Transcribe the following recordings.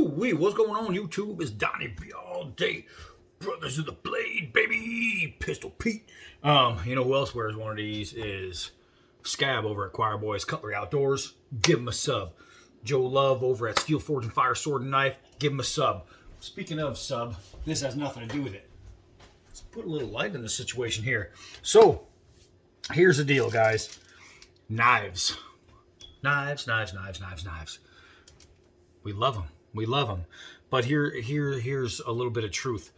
Woo-wee, what's going on YouTube? It's Donnie B all day. Brothers of the Blade, baby. Pistol Pete. You know who else wears one of these is Scab over at Choir Boys Cutlery Outdoors. Give him a sub. Joe Love over at Steel Forge and Fire Sword and Knife. Give him a sub. Speaking of sub, this has nothing to do with it. Let's put a little light in the situation here. So, here's the deal, guys. Knives. Knives. We love them. We love them. But here's a little bit of truth.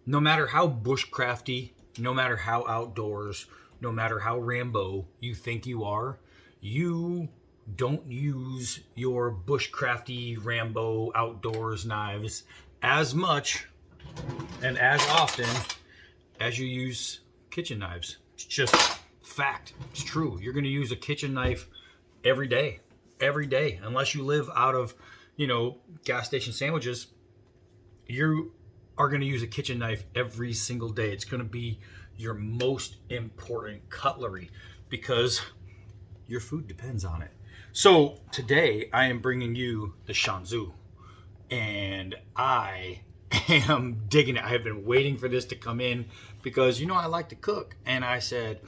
No matter how bushcrafty, no matter how outdoors, no matter how Rambo you think you are, you don't use your bushcrafty Rambo outdoors knives as much and as often as you use kitchen knives. It's just fact. It's true. You're going to use a kitchen knife every day, unless you live out of, gas station sandwiches. You are going to use a kitchen knife every single day. It's going to be your most important cutlery because your food depends on it. So today I am bringing you the Shan Zu, and I am digging it. I have been waiting for this to come in because I like to cook, and I said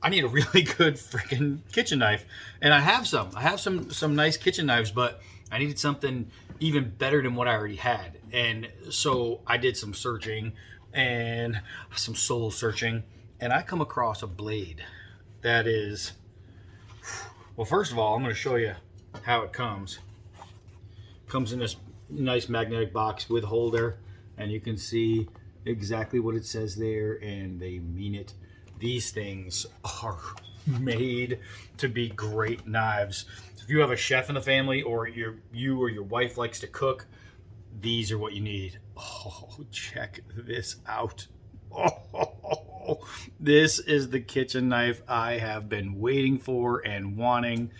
I need a really good freaking kitchen knife, and I have some. I have some nice kitchen knives, but I needed something even better than what I already had. And so I did some searching and some soul searching, and I come across a blade that is, well, first of all, I'm going to show you how it comes. Comes in this nice magnetic box with holder, and you can see exactly what it says there, and they mean it. These things are made to be great knives. So if you have a chef in the family, or you or your wife likes to cook, these are what you need. Oh, check this out. Oh, this is the kitchen knife I have been waiting for and wanting.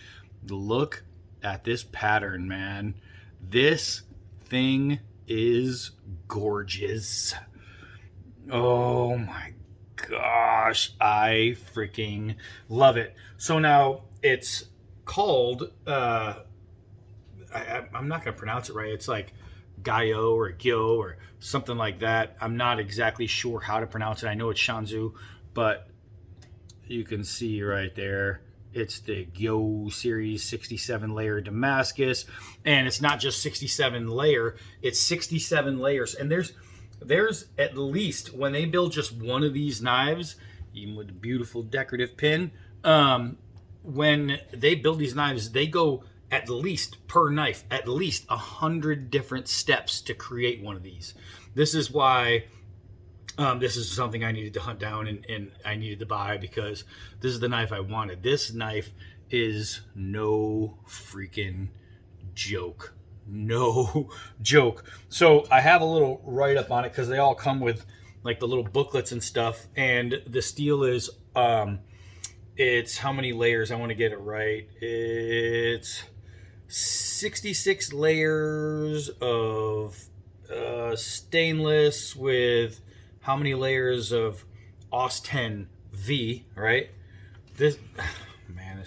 Look at this pattern, man. This thing is gorgeous. Oh my gosh, I freaking love it. So now it's called, I'm not going to pronounce it right. It's like Gyo or Gyo or something like that. I'm not exactly sure how to pronounce it. I know it's Shan Zu, but you can see right there, it's the Gyo series 67 layer Damascus, and it's not just 67 layer, it's 67 layers. And there's at least, when they build just one of these knives, even with the beautiful decorative pin, when they build these knives, they go at least per knife, at least 100 different steps to create one of these. This is why this is something I needed to hunt down and I needed to buy, because this is the knife I wanted. This knife is no freaking joke. No joke. So I have a little write-up on it because they all come with like the little booklets and stuff, and the steel is it's how many layers? I want to get it right. It's 66 layers of stainless with how many layers of AUS 10 V, right? This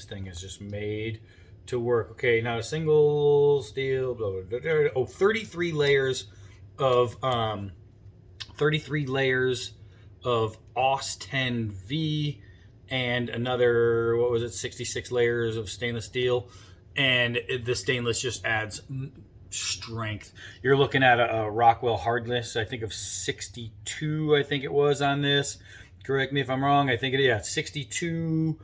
thing is just made to work. Okay, not a single steel, blah, blah, blah, blah. Oh, 33 layers of AUS 10 V, and another, 66 layers of stainless steel, and the stainless just adds strength. You're looking at a Rockwell hardness, I think, of 62, I think it was on this. Correct me if I'm wrong. I think it's 62.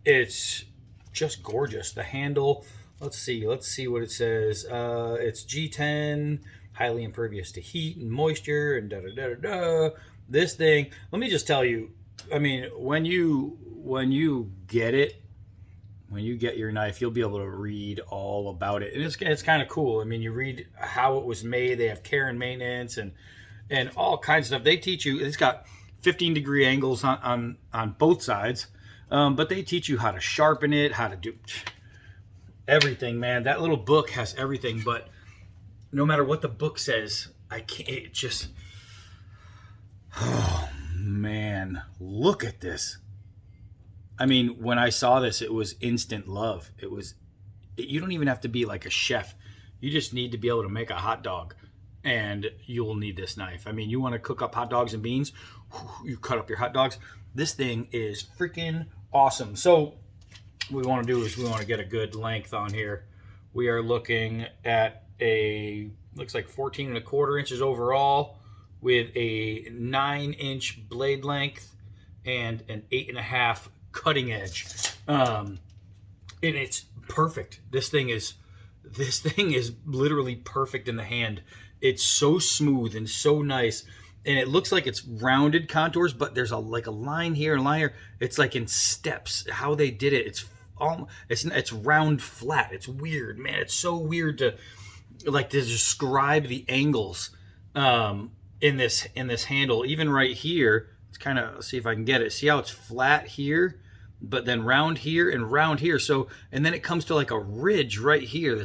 It's just gorgeous. The handle, let's see what it says. It's G10, highly impervious to heat and moisture, and This thing, let me just tell you, I mean, when you get it, when you get your knife, you'll be able to read all about it, and it's kind of cool. I mean, you read how it was made. They have care and maintenance and all kinds of stuff. They teach you. It's got 15-degree angles on both sides, but they teach you how to sharpen it, how to do everything. Man, that little book has everything. But no matter what the book says, I can't. It just, oh man, look at this. I mean, when I saw this, it was instant love. You don't even have to be like a chef. You just need to be able to make a hot dog, and you'll need this knife. I mean, you want to cook up hot dogs and beans, you cut up your hot dogs. This thing is freaking awesome. So what we want to do is we want to get a good length on here. We are looking at looks like 14 1/4 inches overall, with a 9-inch blade length and an 8.5 cutting edge. And it's perfect. This thing is literally perfect in the hand. It's so smooth and so nice. And it looks like it's rounded contours, but there's like a line here and a line here. It's like in steps. How they did it, it's round flat. It's weird, man. It's so weird to describe the angles in this handle. Even right here, it's kind of, let's see if I can get it. See how it's flat here, but then round here and round here. So, and then it comes to like a ridge right here.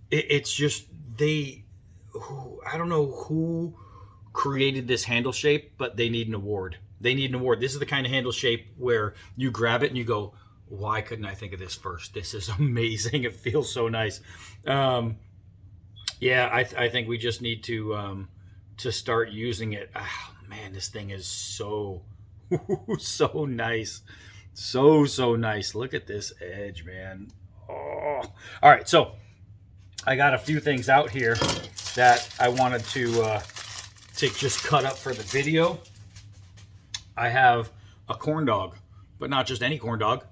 It's just I don't know who created this handle shape, but they need an award. They need an award. This is the kind of handle shape where you grab it and you go, why couldn't I think of this first? This is amazing. It feels so nice. Yeah, I think we just need to start using it. Oh, man, this thing is so so nice. So nice. Look at this edge, man. Oh. All right, so I got a few things out here that I wanted to just cut up for the video. I have a corn dog, but not just any corn dog.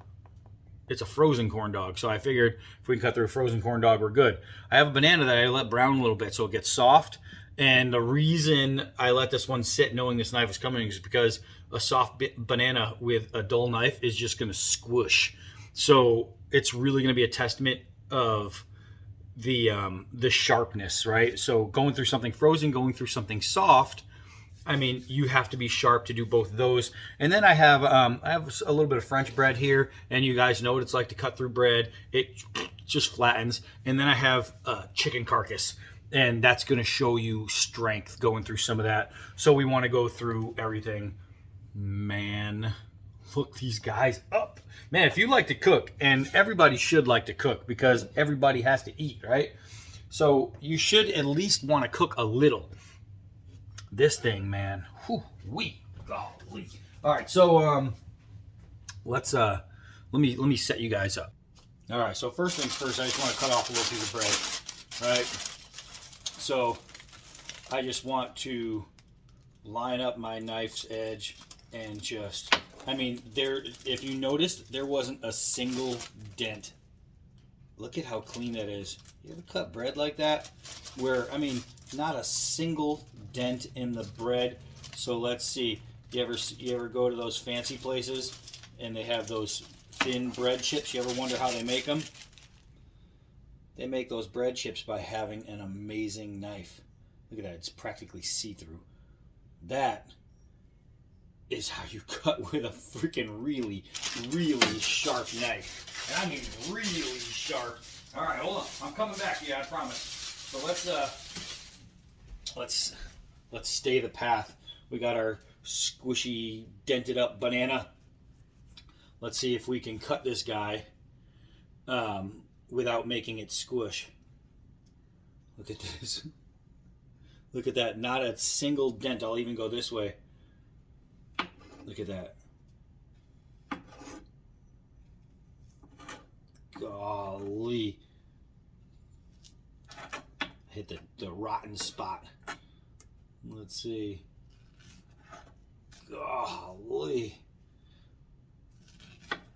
It's a frozen corn dog. So I figured if we can cut through a frozen corn dog, we're good. I have a banana that I let brown a little bit so it gets soft. And the reason I let this one sit knowing this knife was coming is because a soft banana with a dull knife is just going to squish. So it's really going to be a testament of the sharpness, right? So going through something frozen, going through something soft, I mean, you have to be sharp to do both of those. And then I have a little bit of French bread here, and you guys know what it's like to cut through bread. It just flattens. And then I have a chicken carcass, and that's going to show you strength going through some of that. So we want to go through everything. Man, look these guys up. Man, if you like to cook, and everybody should like to cook because everybody has to eat, right? So you should at least want to cook a little. This thing, man, whoo-wee, golly. All right, so let me set you guys up. All right, so first things first, I just want to cut off a little piece of bread, right? So I just want to line up my knife's edge and just, I mean, if you noticed, there wasn't a single dent. Look at how clean that is. You ever cut bread like that? Where, I mean, not a single dent in the bread. So let's see. You ever go to those fancy places and they have those thin bread chips? You ever wonder how they make them? They make those bread chips by having an amazing knife. Look at that. It's practically see-through. That is how you cut with a freaking really, really sharp knife. And I mean really sharp. All right, hold on. I'm coming back. Yeah, I promise. So let's stay the path. We got our squishy, dented up banana. Let's see if we can cut this guy without making it squish. Look at this. Look at that. Not a single dent. I'll even go this way. Look at that. Golly. Hit the rotten spot. Let's see. Golly.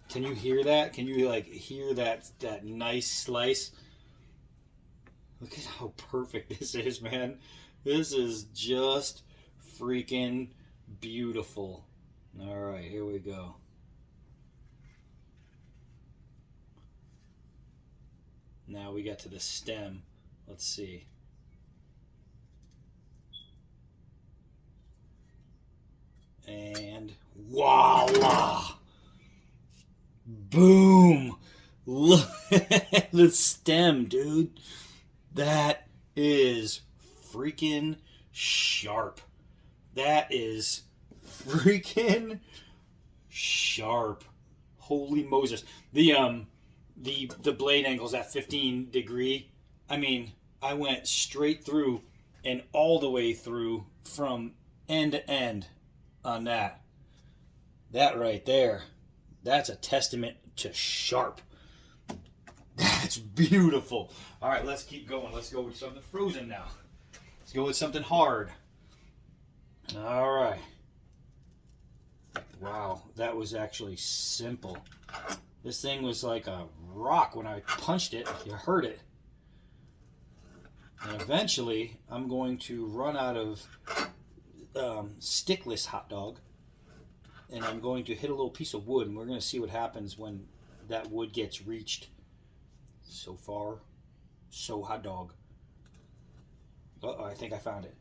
Can you hear that? Can you like hear that nice slice? Look at how perfect this is, man. This is just freaking beautiful. All right, here we go. Now we get to the stem. Let's see. And voila! Boom! Look at the stem, dude. That is freaking sharp. That is freaking sharp. Holy Moses. The blade angle's at 15 degree. I mean, I went straight through and all the way through from end to end on that. That right there, that's a testament to sharp. That's beautiful. All right, let's keep going. Let's go with something frozen now. Let's go with something hard. All right. Wow, that was actually simple. This thing was like a rock when I punched it. You heard it. And eventually, I'm going to run out of stickless hot dog. And I'm going to hit a little piece of wood, and we're going to see what happens when that wood gets reached. So far, so hot dog. Uh-oh, I think I found it.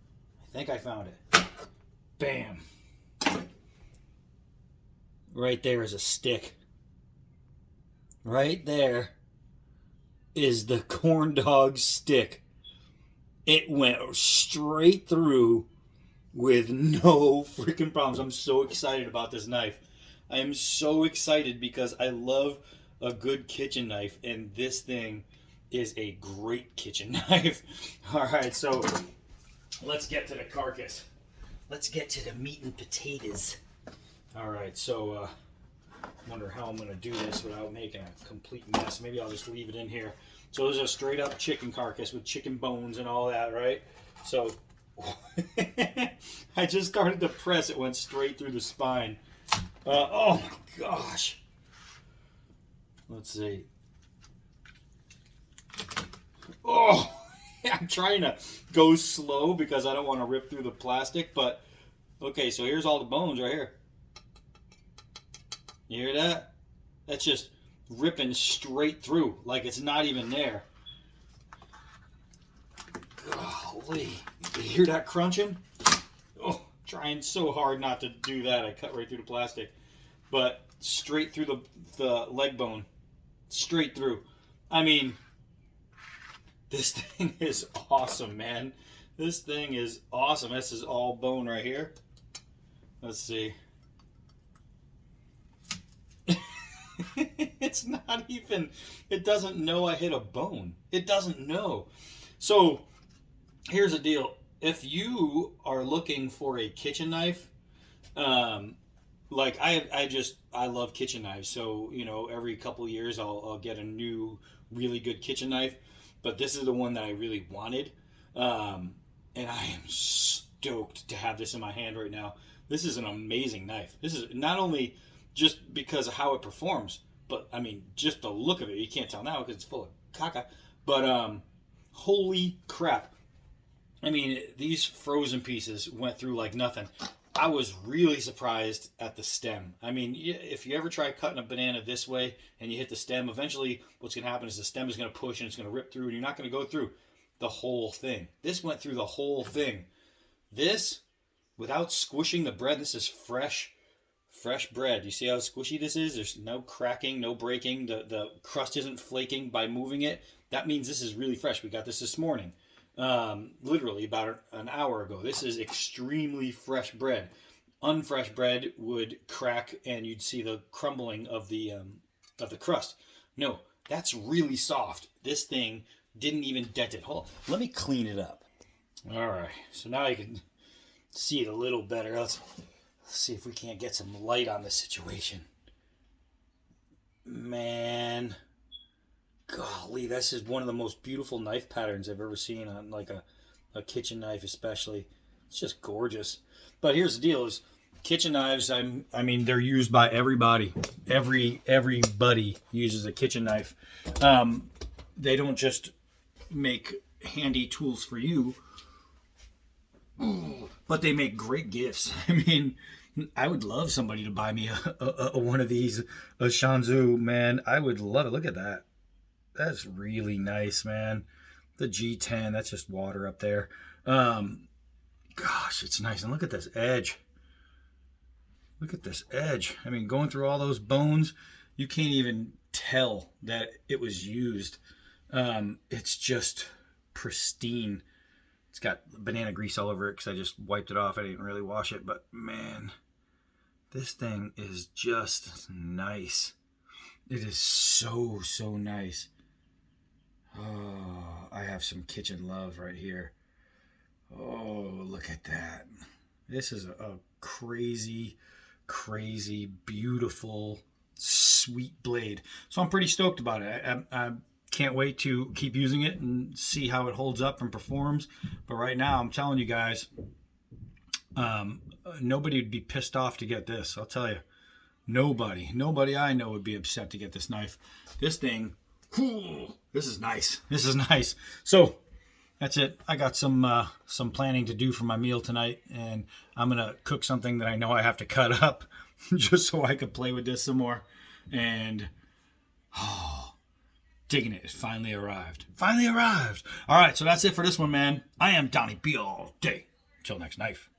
Bam. Right there is a stick. Right there is the corn dog stick. It went straight through with no freaking problems. I'm so excited about this knife. I am so excited because I love a good kitchen knife, and this thing is a great kitchen knife. All right, so let's get to the carcass. Let's get to the meat and potatoes. All right, so wonder how I'm going to do this without making a complete mess. Maybe I'll just leave it in here. So this is a straight up chicken carcass with chicken bones and all that, right? So I just started to press. It went straight through the spine. Oh my gosh. Let's see. Oh, I'm trying to go slow because I don't want to rip through the plastic. But okay, so here's all the bones right here. You hear that? That's just ripping straight through like it's not even there. Golly. You hear that crunching? Oh, trying so hard not to do that. I cut right through the plastic. But straight through the leg bone. Straight through. I mean, this thing is awesome, man. This thing is awesome. This is all bone right here. Let's see. It's not even, it doesn't know I hit a bone. It doesn't know. So here's the deal. If you are looking for a kitchen knife, like I love kitchen knives. So, you know, every couple of years I'll get a new really good kitchen knife. But this is the one that I really wanted. And I am stoked to have this in my hand right now. This is an amazing knife. This is not only just because of how it performs, but I mean, just the look of it. You can't tell now because it's full of caca. But holy crap. I mean, these frozen pieces went through like nothing. I was really surprised at the stem. I mean, if you ever try cutting a banana this way and you hit the stem, eventually what's going to happen is the stem is going to push and it's going to rip through and you're not going to go through the whole thing. This went through the whole thing. This, without squishing the bread, this is fresh bread. You see how squishy this is? There's no cracking, no breaking. The crust isn't flaking by moving it. That means this is really fresh. We got this morning. Literally about an hour ago. This is extremely fresh bread. Unfresh bread would crack and you'd see the crumbling of the crust. No, that's really soft. This thing didn't even dent it. Hold on. Let me clean it up. All right. So now you can see it a little better. Let's see if we can't get some light on this situation. Man. Golly, this is one of the most beautiful knife patterns I've ever seen on like a kitchen knife especially. It's just gorgeous. But here's the deal is kitchen knives, I mean, they're used by everybody. Everybody uses a kitchen knife. They don't just make handy tools for you, but they make great gifts. I mean, I would love somebody to buy me a one of these, a Shan Zu, man. I would love it. Look at that. That's really nice, man. The G10, that's just water up there. Gosh, it's nice. And look at this edge. Look at this edge. I mean, going through all those bones, you can't even tell that it was used. It's just pristine. It's got banana grease all over it because I just wiped it off. I didn't really wash it, but man, this thing is just nice. It is so nice. Oh, I have some kitchen love right here. Oh, look at that. This is a crazy, crazy, beautiful, sweet blade. So I'm pretty stoked about it. I can't wait to keep using it and see how it holds up and performs. But right now, I'm telling you guys, nobody would be pissed off to get this. I'll tell you. Nobody I know would be upset to get this knife. This thing, whew, this is nice. This is nice. So that's it. I got some planning to do for my meal tonight, and I'm gonna cook something that I know I have to cut up just so I could play with this some more. And digging it. It finally arrived. Finally arrived. All right, so that's it for this one, man. I am Donnie B all day. Until next knife.